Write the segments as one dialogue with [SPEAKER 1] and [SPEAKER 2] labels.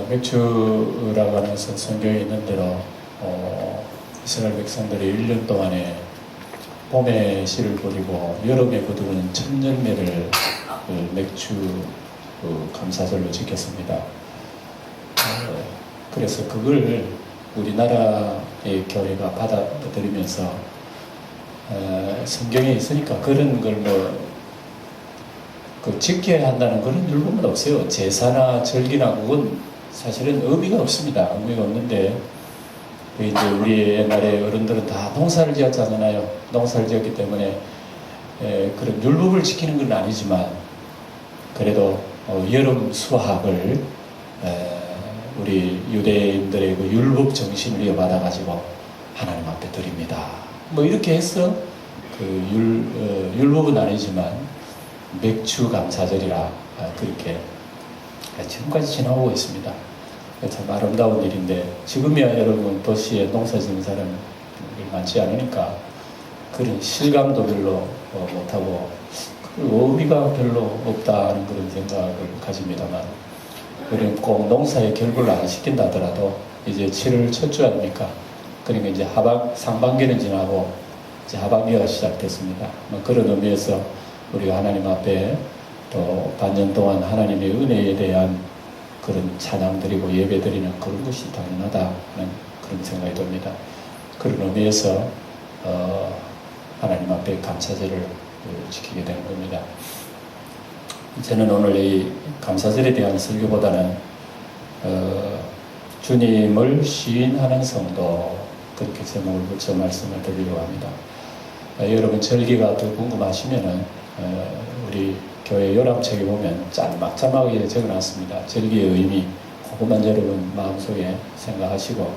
[SPEAKER 1] 맥주라고 하는 성경에 있는 대로 이스라엘 백성들이 1년 동안에 봄에 씨를 뿌리고 여름에 거두는 첫 열매를 맥주 감사절로 지켰습니다. 그래서 그걸 우리나라의 교회가 받아들이면서 성경에 있으니까 그런 걸 지켜야 한다는 그런 율법은 없어요. 제사나 절기나 그건 사실은 의미가 없습니다. 의미가 없는데 이제 우리 옛날에 어른들은 다 농사를 지었잖아요. 농사를 지었기 때문에 그런 율법을 지키는 건 아니지만 그래도 여름 수학을 우리 유대인들의 그 율법 정신을 이어받아 가지고 하나님 앞에 드립니다. 이렇게 해서 율법은 아니지만 맥주 감사절이라 그렇게 지금까지 지나오고 있습니다. 참 아름다운 일인데 지금이야 여러분 도시에 농사 짓는 사람이 많지 않으니까 그런 실감도 별로 못하고 의미가 별로 없다는 그런 생각을 가집니다만 우리는 꼭 농사의 결과를 안 시킨다 하더라도 이제 7월 첫 주 아닙니까? 그러니까 이제 상반기는 지나고 이제 하반기가 시작됐습니다. 그런 의미에서 우리가 하나님 앞에 또 반년 동안 하나님의 은혜에 대한 그런 찬양 드리고 예배 드리는 그런 것이 당연하다는 그런 생각이 듭니다. 그런 의미에서 하나님 앞에 감사절을 지키게 되는 겁니다. 저는 오늘 이 감사절에 대한 설교보다는 주님을 시인하는 성도 그렇게 제목을 붙여 말씀을 드리려고 합니다. 여러분 절기가 더 궁금하시면은 우리 교회 요람책에 보면 짤막짤막하게 적어놨습니다. 절기의 의미 그것만 여러분 마음속에 생각하시고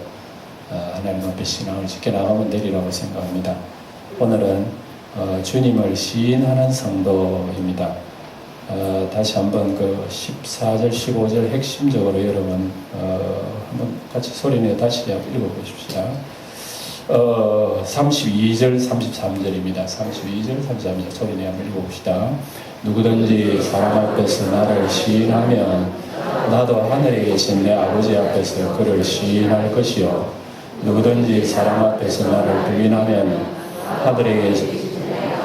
[SPEAKER 1] 하나님 앞에 신앙을 지켜나가면 되리라고 생각합니다. 오늘은 주님을 시인하는 성도입니다. 다시 한번 그 14절 15절 핵심적으로 여러분 한번 같이 소리내어 다시 읽어보십시다. 32절 33절입니다. 32절 33절 소리내어 한번 읽어봅시다. 누구든지 사람 앞에서 나를 시인하면 나도 하늘에 계신 내 아버지 앞에서 그를 시인할 것이요 누구든지 사람 앞에서 나를 부인하면 하늘에 계신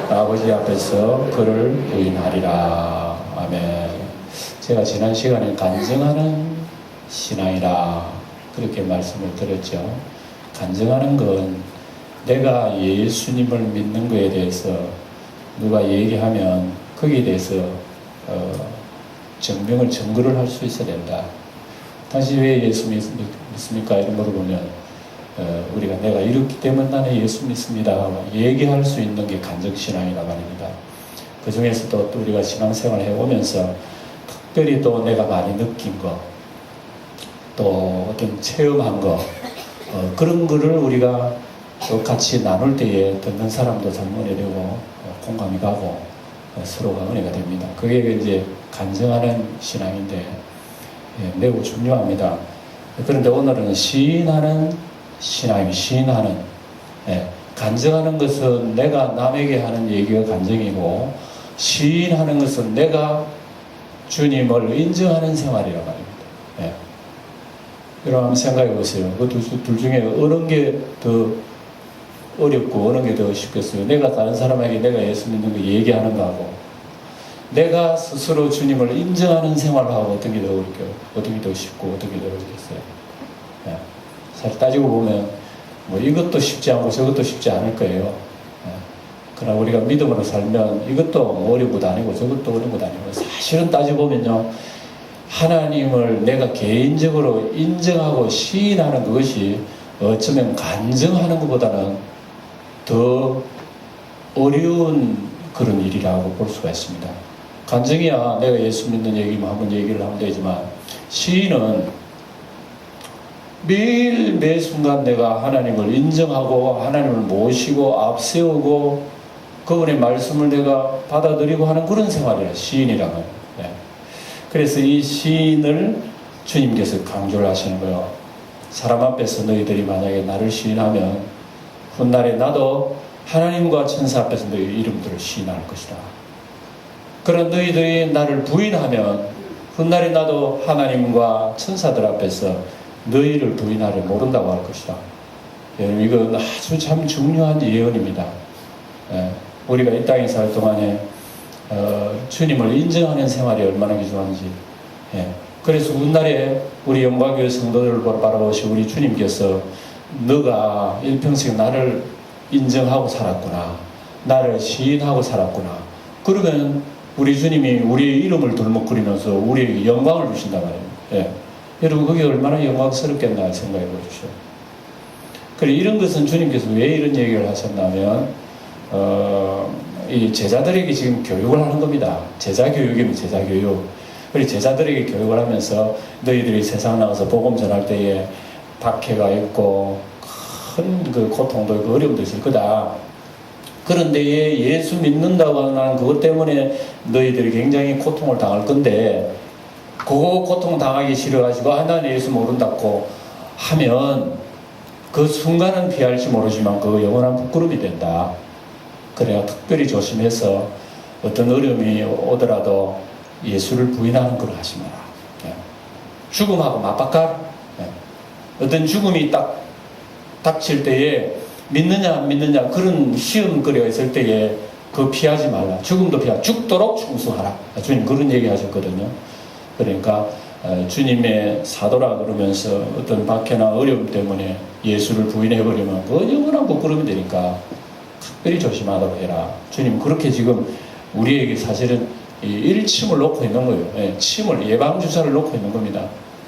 [SPEAKER 1] 아버지 앞에서 그를 부인하리라. 아멘. 제가 지난 시간에 간증하는 신앙이라 그렇게 말씀을 드렸죠. 간증하는 건 내가 예수님을 믿는 것에 대해서 누가 얘기하면 거기에 대해서 증거를 할 수 있어야 된다. 당신 왜 예수 믿습니까? 이런 물어보면 우리가 내가 이렇기 때문에 나는 예수 믿습니다. 얘기할 수 있는 게 간증신앙이라고 합니다. 그 중에서도 또 우리가 신앙생활을 해오면서 특별히 또 내가 많이 느낀 거, 또 어떤 체험한 거, 그런 거를 우리가 또 같이 나눌 때에 듣는 사람도 참 은혜되고 공감이 가고 서로가 은혜가 됩니다. 그게 이제 간증하는 신앙인데 매우 중요합니다. 그런데 오늘은 시인하는 신앙이 시인하는 간증하는 것은 내가 남에게 하는 얘기가 간증이고 시인하는 것은 내가 주님을 인정하는 생활이라고 합니다. 여러분 한번 생각해 보세요. 그 둘 중에 어느 게 더 어렵고 어느 게 더 쉽겠어요? 내가 다른 사람에게 내가 예수 믿는 거 얘기하는 거하고 내가 스스로 주님을 인정하는 생활을 하고 어떤 게 더 어렵게요? 어떤 게 더 쉽고 어떤 게 더 어렵겠어요? 사실 따지고 보면 이것도 쉽지 않고 저것도 쉽지 않을 거예요. 그러나 우리가 믿음으로 살면 이것도 어려운 것도 아니고 저것도 어려운 것도 아니고 사실은 따지고 보면요 하나님을 내가 개인적으로 인정하고 시인하는 그것이 어쩌면 간증하는 것보다는 더 어려운 그런 일이라고 볼 수가 있습니다. 간증이야 내가 예수 믿는 얘기만 한번 얘기를 하면 되지만 시인은 매일 매 순간 내가 하나님을 인정하고 하나님을 모시고 앞세우고 그분의 말씀을 내가 받아들이고 하는 그런 생활이라 시인이라고 해요. 그래서 이 시인을 주님께서 강조를 하시는 거예요. 사람 앞에서 너희들이 만약에 나를 시인하면 훗날에 나도 하나님과 천사 앞에서 너희 이름들을 시인할 것이다. 그런 너희들이 나를 부인하면 훗날에 나도 하나님과 천사들 앞에서 너희를 부인하려 모른다고 할 것이다. 여러분, 이건 아주 참 중요한 예언입니다. 우리가 이 땅에 살 동안에 주님을 인정하는 생활이 얼마나 귀중한지. 그래서 훗날에 우리 영광교회 성도들을 바라보시 우리 주님께서 너가 일평생 나를 인정하고 살았구나, 나를 시인하고 살았구나, 그러면 우리 주님이 우리의 이름을 덜먹거리면서 우리에게 영광을 주신단 말이에요. 여러분, 그게 얼마나 영광스럽겠나 생각해 보십시오. 그래, 이런 것은 주님께서 왜 이런 얘기를 하셨냐면 이 제자들에게 지금 교육을 하는 겁니다. 제자 교육이면 제자 교육. 그리고 제자들에게 교육을 하면서 너희들이 세상 나가서 복음 전할 때에 박해가 있고 큰 그 고통도 있고 어려움도 있을 거다. 그런데 예수 믿는다고 하는 그것 때문에 너희들이 굉장히 고통을 당할 건데, 그 고통 당하기 싫어가지고 난 예수 모른다고 하면 그 순간은 피할지 모르지만 그 영원한 부끄러움이 된다. 그래야 특별히 조심해서 어떤 어려움이 오더라도 예수를 부인하는 걸 하지 마라. 죽음하고 맞바꿔. 어떤 죽음이 딱 닥칠 때에 믿느냐 안 믿느냐 그런 시험거리가 있을 때에 그 피하지 말라. 죽음도 피하. 죽도록 충성하라. 주님 그런 얘기 하셨거든요. 그러니까 주님의 사도라 그러면서 어떤 박해나 어려움 때문에 예수를 부인해버리면 그 영원한 부끄러움이 되니까 특별히 조심하도록 해라. 주님 그렇게 지금 우리에게 사실은 일침을 놓고 있는 거예요. 침을, 예방주사를 놓고 있는 겁니다.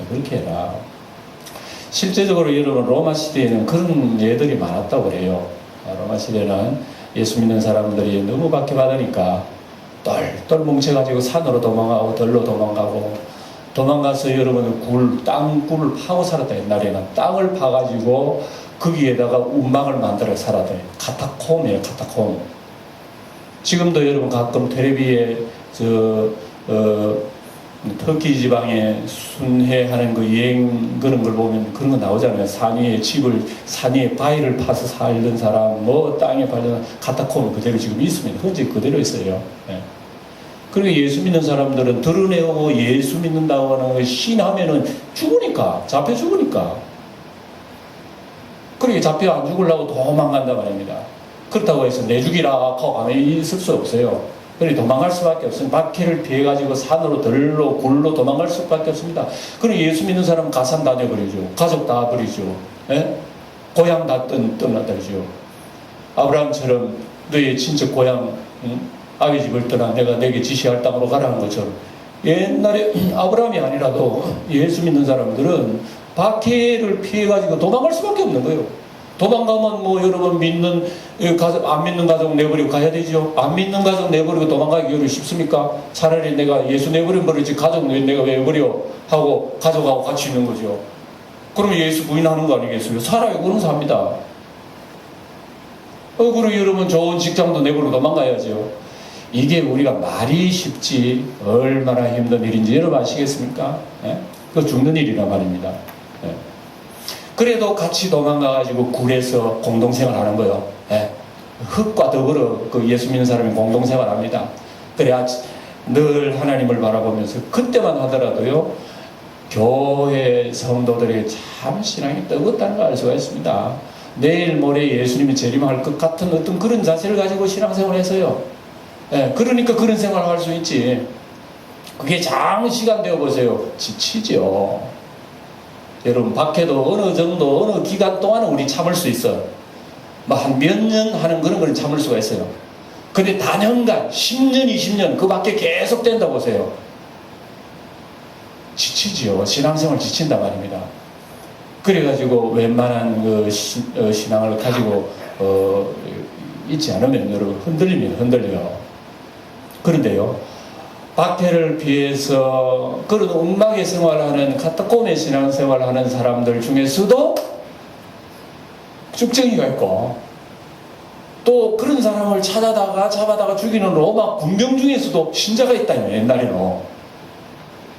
[SPEAKER 1] 그렇게 해라. 실제적으로 여러분 로마 시대에는 그런 예들이 많았다고 그래요. 로마 시대는 예수 믿는 사람들이 너무 박해받으니까 똘똘 뭉쳐가지고 산으로 도망가고 들로 도망가고, 도망가서 여러분 땅굴을 파고 살았다. 옛날에는 땅을 파가지고 거기에다가 운막을 만들어 살았대요. 카타콤이에요. 카타콤. 지금도 여러분 가끔 텔레비에 터키 지방에 순회하는 그 여행 그런 걸 보면 그런 거 나오잖아요. 산 위에 바위를 파서 살던 사람, 땅에 팔던 카타콤 그대로 지금 있습니다. 현재 그대로 있어요. 그리고 예수 믿는 사람들은 드러내고 예수 믿는다고 하는 걸 신하면은 죽으니까, 잡혀 죽으니까. 그렇게 잡혀 안 죽으려고 도망간단 말입니다. 그렇다고 해서 내 죽이라 하고 가만히 있을 수 없어요. 그래 도망갈 수밖에 없습니다. 박해를 피해가지고 산으로 들로 굴로 도망갈 수밖에 없습니다. 그리고 예수 믿는 사람은 가산 다 내버리죠. 가족 다 버리죠. 고향 다 떠나버리죠. 아브라함처럼 너의 친척 고향 아비 집을 떠나 내가 내게 지시할 땅으로 가라는 것처럼, 옛날에 아브라함이 아니라도 예수 믿는 사람들은 박해를 피해가지고 도망갈 수밖에 없는 거예요. 도망가면 여러분 안 믿는 가족 내버리고 가야 되죠. 안 믿는 가족 내버리고 도망가기 쉽습니까? 차라리 내가 예수 내버리면 버리지 가족 내가 왜 버려 하고 가족하고 같이 있는 거죠. 그러면 예수 부인하는 거 아니겠어요? 살아요. 그런 삽니다. 그리고 여러분 좋은 직장도 내버리고 도망가야죠. 이게 우리가 말이 쉽지 얼마나 힘든 일인지 여러분 아시겠습니까? 그거 죽는 일이란 말입니다. 그래도 같이 도망가가지고 굴에서 공동생활 하는 거예요. 흙과 더불어 그 예수 믿는 사람이 공동생활 합니다. 그래야 늘 하나님을 바라보면서 그때만 하더라도요, 교회 성도들에게 참 신앙이 뜨겁다는 걸 알 수가 있습니다. 내일 모레 예수님이 재림할 것 같은 어떤 그런 자세를 가지고 신앙생활을 해서요. 그러니까 그런 생활을 할 수 있지. 그게 장시간 되어보세요. 지치죠. 여러분 박해도 어느 정도 어느 기간 동안은 우리 참을 수 있어. 한 몇 년 하는 그런 걸 참을 수가 있어요. 근데 단연간 10년 20년 그 밖에 계속 된다 보세요. 지치지요. 신앙생활 지친단 말입니다. 그래가지고 웬만한 그 신앙을 가지고 있지 않으면 여러분 흔들려요. 그런데요, 박해를 피해서 그런 운막의 생활하는 카타콤의 신앙생활하는 사람들 중에서도 쭉정이가 있고, 또 그런 사람을 잡아다가 죽이는 로마 군병 중에서도 신자가 있다요. 옛날에는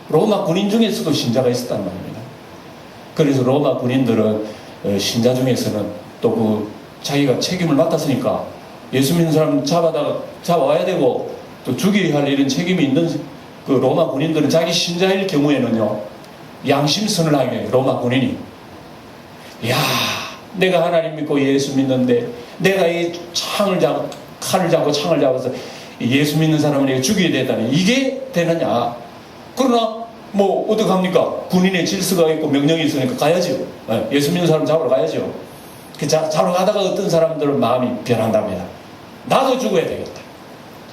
[SPEAKER 1] 로마 군인 중에서도 신자가 있었단 말입니다. 그래서 로마 군인들은 신자 중에서는 또 그 자기가 책임을 맡았으니까 예수 믿는 사람 잡아와야 되고 또 죽여야 할 이런 책임이 있는 그 로마 군인들은 자기 신자일 경우에는요, 양심선을 하게 해요. 로마 군인이. 야, 내가 하나님 믿고 예수 믿는데 내가 이 칼을 잡고 창을 잡아서 예수 믿는 사람을 내가 죽여야 되다니 이게 되느냐. 그러나 뭐 어떡합니까? 군인의 질서가 있고 명령이 있으니까 가야죠. 예수 믿는 사람 잡으러 가야죠. 잡으러 가다가 어떤 사람들은 마음이 변한답니다. 나도 죽어야 되겠다.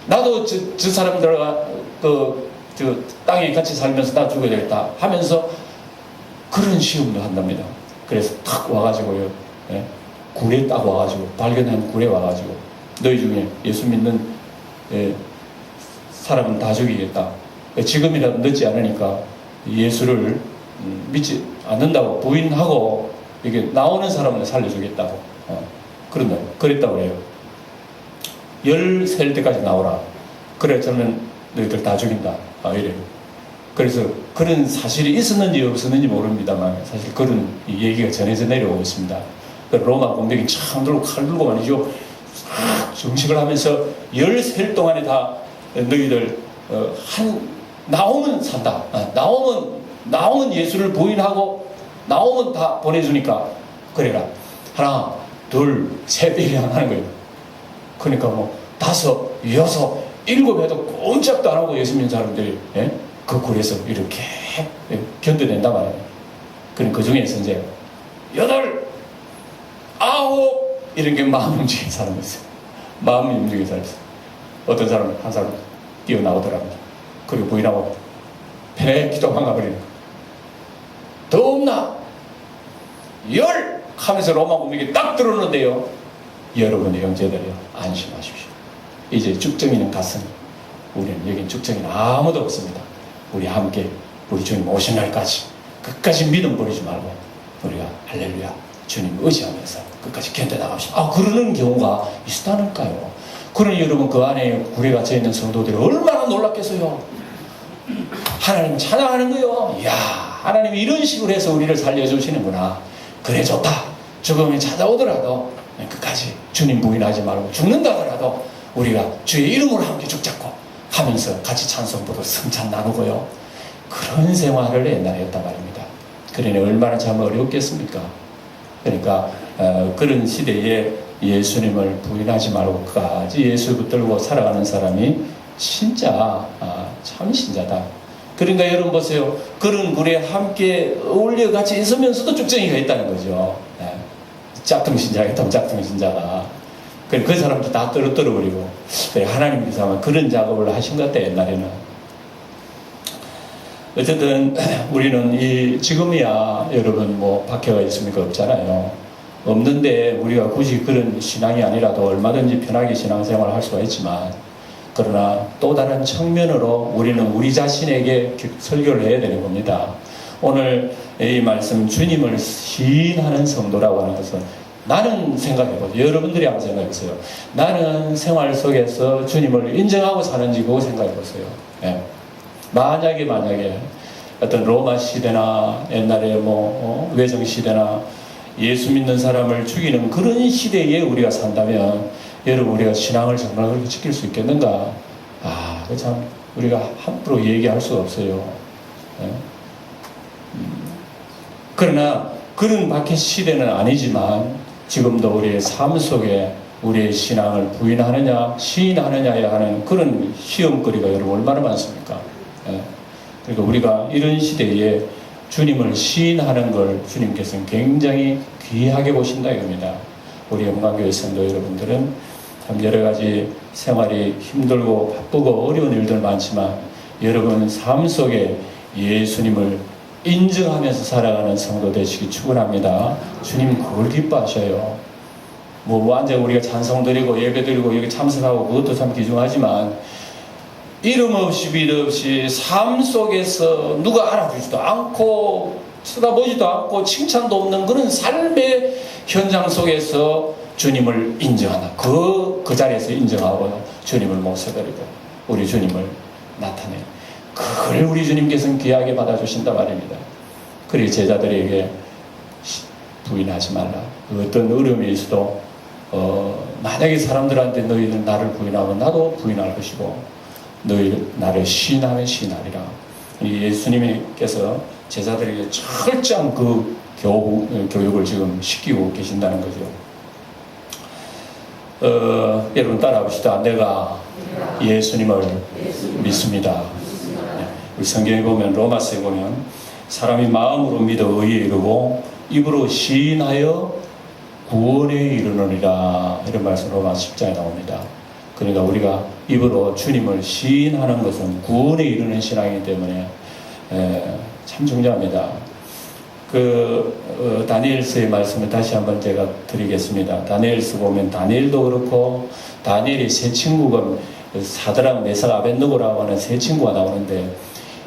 [SPEAKER 1] 나도 저 사람들과 저 땅에 같이 살면서 나 죽어야 되겠다 하면서 그런 시험도 한답니다. 그래서 탁 와가지고요, 굴에 딱 와가지고, 발견한 굴에 와가지고, 너희 중에 예수 믿는 사람은 다 죽이겠다. 지금이라도 늦지 않으니까 예수를 믿지 않는다고 부인하고 이게 나오는 사람을 살려주겠다고 그랬다고 해요. 10살 때까지 나오라. 그래 저는 너희들 다 죽인다. 이래요. 그래서 그런 사실이 있었는지 없었는지 모릅니다만 사실 그런 얘기가 전해져 내려오고 있습니다. 로마 공백이 참 들고 칼 들고 말이죠. 정식을 하면서 10살 동안에 다 너희들 나오면 산다. 나오면 예수를 부인하고 나오면 다 보내주니까 그래라. 하나, 둘, 셋 이렇게 하는 거예요. 그러니까 뭐 5, 6, 7 해도 꼼짝도 안 하고 예수 믿는 사람들이 그 굴에서 이렇게 견뎌낸단 말이에요. 그럼 그 중에서 이제 8, 9 이런 게 마음 움직이는 사람이 있어요. 마음 움직이는 사람이 있어요. 어떤 사람은 한 사람 뛰어나오더랍니다. 그리고 부인하고 편하게 기도만 가버리는 거예요. 더 없나? 10 하면서 로마 군민이 딱 들어오는데요. 여러분의 형제들이요, 안심하십시오. 이제 죽정이는 갔으니 우리는 여긴 죽정이는 아무도 없습니다. 우리 함께 우리 주님 오신 날까지 끝까지 믿음 버리지 말고 우리가 할렐루야 주님 의지하면서 끝까지 견뎌나갑시다. 그러는 경우가 있다니까요. 그러니 여러분 그 안에 굴에 갇혀 있는 성도들이 얼마나 놀랍겠어요. 하나님 찬양하는 거요. 이야, 하나님이 이런 식으로 해서 우리를 살려주시는구나. 그래 좋다. 죽음이 찾아오더라도 끝까지 주님 부인하지 말고 죽는다 하더라도 우리가 주의 이름으로 함께 죽자고 하면서 같이 찬송 부르고 성찬 나누고요. 그런 생활을 옛날에 했단 말입니다. 그러니 얼마나 참 어렵겠습니까? 그러니까 그런 시대에 예수님을 부인하지 말고 끝까지 예수 붙들고 살아가는 사람이 진짜 참 신자다. 그러니까 여러분 보세요. 그런 굴에 함께 어울려 같이 있으면서도 죽정이가 있다는 거죠. 짝퉁 신자가 짝퉁 신자가. 그 사람도 다 떨어버리고. 하나님께서 아마 그런 작업을 하신 것 같아요, 옛날에는. 어쨌든 우리는 지금이야 여러분 뭐 박해가 있습니까? 없잖아요. 없는데 우리가 굳이 그런 신앙이 아니라도 얼마든지 편하게 신앙생활을 할 수가 있지만, 그러나 또 다른 측면으로 우리는 우리 자신에게 설교를 해야 되는 겁니다. 오늘 이 말씀 주님을 시인하는 성도라고 하는 것은, 나는 생각해보세요. 여러분들이 한번 생각해보세요. 나는 생활 속에서 주님을 인정하고 사는지 그거 생각해보세요. 만약에 어떤 로마 시대나 옛날에 외정 시대나 예수 믿는 사람을 죽이는 그런 시대에 우리가 산다면 여러분 우리가 신앙을 정말 그렇게 지킬 수 있겠는가? 참 우리가 함부로 얘기할 수가 없어요. 그러나 그런 박해 시대는 아니지만 지금도 우리의 삶 속에 우리의 신앙을 부인하느냐 시인하느냐에 하는 그런 시험거리가 여러분 얼마나 많습니까? 그러니까 우리가 이런 시대에 주님을 시인하는 걸 주님께서는 굉장히 귀하게 보신다 이겁니다. 우리 영광교회 성도 여러분들은 참 여러 가지 생활이 힘들고 바쁘고 어려운 일들 많지만 여러분 삶 속에 예수님을 인정하면서 살아가는 성도 되시기 축원합니다. 주님 그걸 기뻐하셔요. 완전 우리가 찬송 드리고 예배 드리고 여기 참석하고 그것도 참 귀중하지만 이름 없이 빛 없이 삶 속에서 누가 알아주지도 않고 쳐다보지도 않고 칭찬도 없는 그런 삶의 현장 속에서 주님을 인정하나 그 자리에서 인정하고 주님을 모셔드리고 우리 주님을 나타내 그걸 우리 주님께서는 귀하게 받아주신다 말입니다. 그리고 제자들에게 부인하지 말라. 어떤 어려움이 있어도 만약에 사람들한테 너희는 나를 부인하면 나도 부인할 것이고 너희 나를 시인하면 시인하리라. 예수님께서 제자들에게 철저한 그 교육을 지금 시키고 계신다는 거죠. 여러분 따라합시다. 내가 예수님을 믿습니다. 우리 성경에 보면, 로마서에 보면 사람이 마음으로 믿어 의에 이르고 입으로 시인하여 구원에 이르느니라, 이런 말씀 로마 10장에 나옵니다. 그러니까 우리가 입으로 주님을 시인하는 것은 구원에 이르는 신앙이기 때문에 참 중요합니다. 다니엘서의 말씀을 다시 한번 제가 드리겠습니다. 다니엘서 보면 다니엘도 그렇고, 다니엘의 세 친구가 사드락, 메삭, 아벳느고라고 하는 세 친구가 나오는데,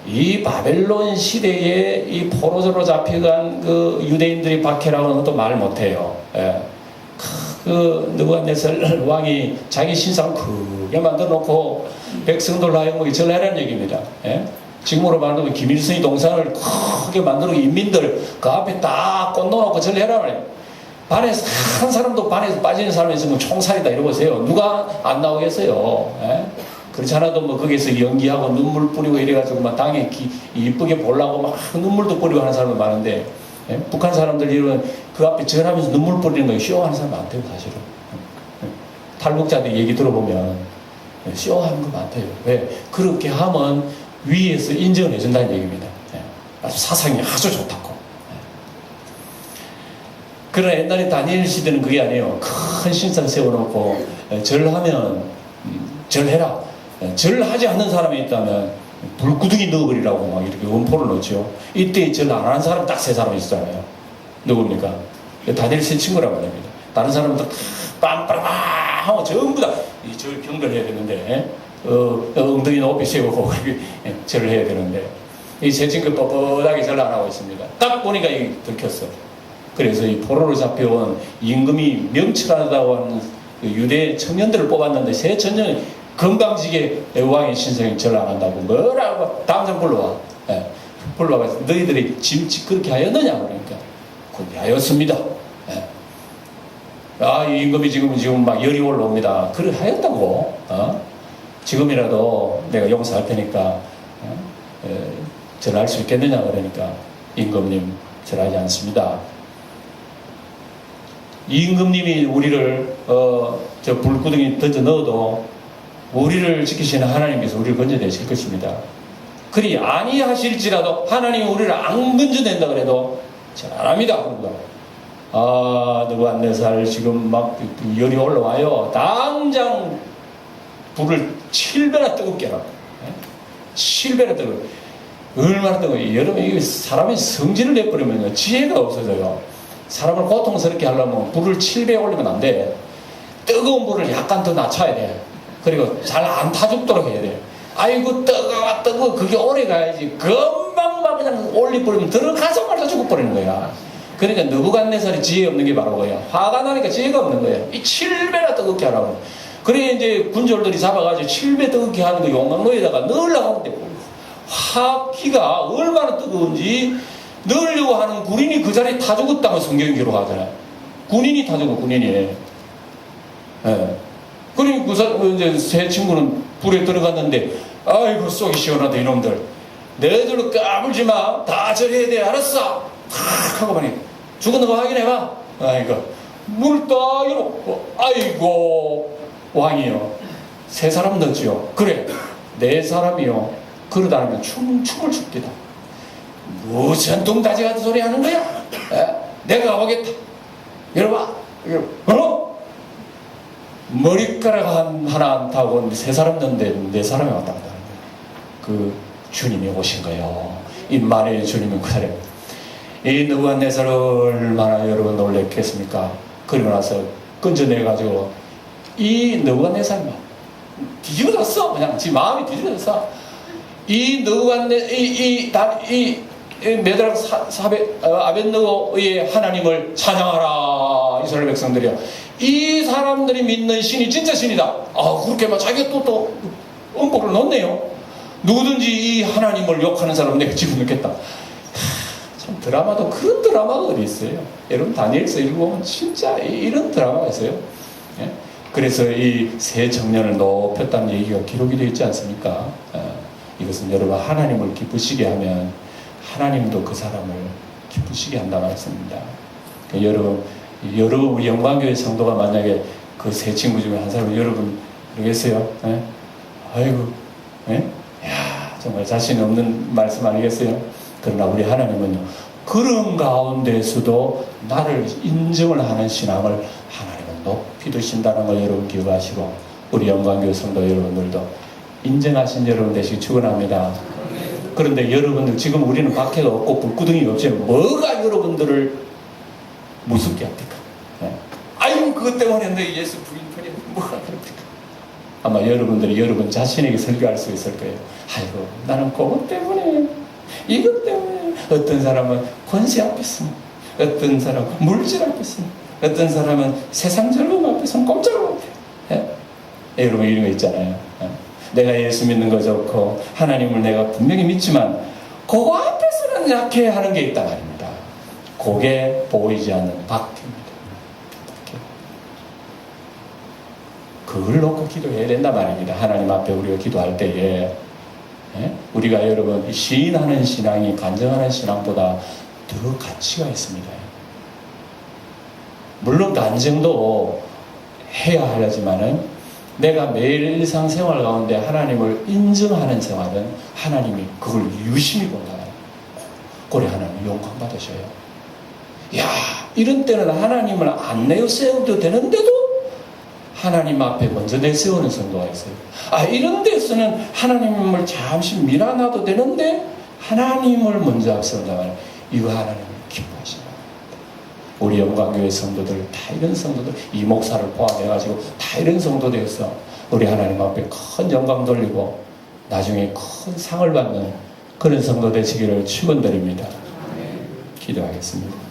[SPEAKER 1] 이 바벨론 시대에 이 포로로 잡혀간 그 유대인들이 박해라고 하는 것도 말 못해요. 느부갓네살 왕이 자기 신상 크게 만들어 놓고 백성들 하여금 절하라는 얘기입니다. 지금으로 말하면 김일성이 동상을 크게 만들고 인민들 그 앞에 딱 꽂아놓고 절해라 말이에요. 반에서 한 사람도 반에서 빠지는 사람이 있으면 총살이다 이러고 보세요. 누가 안 나오겠어요. 그렇지 않아도 뭐 거기서 연기하고 눈물 뿌리고 이래가지고 막 당에 이쁘게 보려고 막 눈물도 뿌리고 하는 사람도 많은데, 북한 사람들 이런 그 앞에 절하면서 눈물 뿌리는 거 쇼하는 사람 많대요. 사실은 탈북자들 얘기 들어보면 쇼하는 거 많대요. 왜? 그렇게 하면 위에서 인정을 해준다는 얘기입니다. 아주 사상이 아주 좋다고. 그러나 옛날에 다니엘 시대는 그게 아니에요. 큰 신상 세워놓고 절하면 절해라. 절하지 않는 사람이 있다면 불구덩이 넣어버리라고 막 이렇게 원포를 놓죠. 이때 절 안 하는 사람 딱 세 사람 있었잖아요. 누굽니까? 다니엘 세 친구란 말입니다. 다른 사람들 다 빰빰빰 하고 전부 다 절 경배를 해야 되는데, 엉덩이 높이 세우고 절을 해야 되는데, 이 세 친구 뻣뻣하게 절 안 하고 있습니다. 딱 보니까 이게 들켰어. 그래서 이 포로로 잡혀온 임금이 명철하다고 하는 유대 청년들을 뽑았는데, 세 청년이 건방지게 왕의 신성이 절 안 한다고 뭐라고 당장 불러와. 불러와서 너희들이 짐짓 그렇게 하였느냐 그러니까 그렇게 하였습니다. 이 임금이 지금 막 열이 올라옵니다. 그래 하였다고. 지금이라도 내가 용서할 테니까 절할 수 있겠느냐 그러니까 임금님 절하지 않습니다. 임금님이 우리를 저 불구덩이 던져 넣어도 우리를 지키시는 하나님께서 우리를 건져내실 것입니다. 그리 아니하실지라도 하나님이 우리를 안 건져낸다 그래도 잘 안 합니다. 느부갓네살 지금 막 열이 올라와요. 당장 불을 7배나 뜨겁게 하라고. 7배나 뜨겁게. 얼마나 뜨거워요. 여러분, 이게 사람의 성질을 내버리면 지혜가 없어져요. 사람을 고통스럽게 하려면 불을 7배 올리면 안 돼. 뜨거운 불을 약간 더 낮춰야 돼. 그리고 잘 안 타 죽도록 해야 돼. 아이고 뜨거워 그게 오래 가야지. 금방 막 그냥 올리버리면 들어가자마자 죽어버리는 거야. 그러니까 느부갓네살이 지혜 없는 게 바로 거야. 화가 나니까 지혜가 없는 거야. 이 7배나 뜨겁게 하라고. 그래 이제 군졸들이 잡아가지고 7배 뜨겁게 하는 거 용광로에다가 넣으려고 하는데, 화기가 얼마나 뜨거운지 넣으려고 하는 군인이 그 자리에 타 죽었다고 성경이 기록하잖아요. 군인이 타 죽어, 군인이. 그러니 이제 새 친구는 불에 들어갔는데, 아이고 속이 시원하다 이놈들. 너희들로 까불지 마. 다 절해야 돼. 알았어. 탁 하고 보니 죽은 거 확인해봐. 아이고 물 딱 이러고, 아이고 왕이요, 세 사람 넣었지요. 그래 네 사람이요. 그러다 하면 춤을 춥디다. 무슨 뚱다지 같은 소리 하는 거야? 내가 가보겠다. 이러봐. 머리카락 하나 안 타고 세 사람 넣는데 네 사람이 왔다 갔다 하는 거야. 그 주님이 오신 거예요. 임마누엘 주님은 그래. 이 느부갓네살을 얼마나 여러분 놀랬겠습니까? 그리고 나서 건져내가지고 이 느부갓네살만 뒤집어졌어. 그냥 지 마음이 뒤집어졌어. 이 메드락 아벳느고의 하나님을 찬양하라 이스라엘 백성들이야. 이 사람들이 믿는 신이 진짜 신이다. 그렇게 막 자기가 또 음복을 넣었네요. 누구든지 이 하나님을 욕하는 사람은 내가 집어넣겠다. 참 드라마도 그런 드라마가 어디 있어요. 여러분 다니엘서 읽어보면 진짜 이런 드라마가 있어요. 그래서 이 새 청년을 높였다는 얘기가 기록이 되어 있지 않습니까? 이것은 여러분 하나님을 기쁘시게 하면 하나님도 그 사람을 기쁘시게 한다는 말씀입니다. 여러분 우리 영광교회 성도가 만약에 그 세 친구 중에 한 사람을 여러분 모르겠어요? 예? 아이고, 예? 야, 정말 자신 없는 말씀 아니겠어요? 그러나 우리 하나님은요, 그런 가운데서도 나를 인정을 하는 신앙을 하나님은 높이 두신다는 걸 여러분 기억하시고, 우리 영광교회 성도 여러분들도 인정하신 여러분 되시기 축원합니다. 그런데 여러분들 지금 우리는 박해가 없고 불구덩이가 없지만 뭐가 여러분들을 무섭게 합니까? 네. 아이고 그것 때문에 너 예수 부인하냐 뭐가 그럽니까? 아마 여러분들이 여러분 자신에게 설교할 수 있을 거예요. 아이고 나는 그것 때문에 이것 때문에 어떤 사람은 권세 앞에서 어떤 사람은 물질 앞에서 어떤 사람은 세상 즐거움 앞에서는 꼼짝을 못해요. 네? 여러분 이런 거 있잖아요. 네? 내가 예수 믿는 거 좋고 하나님을 내가 분명히 믿지만 그거 앞에서는 약해 하는 게 있단 말입니다. 그게 보이지 않는 박해입니다. 그걸 놓고 기도해야 된단 말입니다. 하나님 앞에 우리가 기도할 때에 우리가 여러분 시인하는 신앙이 간증하는 신앙보다 더 가치가 있습니다. 물론 간증도 해야 하지만은 내가 매일 일상생활 가운데 하나님을 인정하는 생활은 하나님이 그걸 유심히 본다. 그래 하나님 영광 받으셔요. 야, 이런 때는 하나님을 안 내세워도 되는데도 하나님 앞에 먼저 내세우는 성도가 있어요. 아, 이런 데서는 하나님을 잠시 밀어놔도 되는데 하나님을 먼저 앞세운다면 이거 하나님을 기뻐하시는 겁니다. 우리 영광교회 성도들 다 이런 성도들 이 목사를 포함해가지고 다 이런 성도들에서 우리 하나님 앞에 큰 영광 돌리고 나중에 큰 상을 받는 그런 성도 되시기를 축원드립니다. 기도하겠습니다.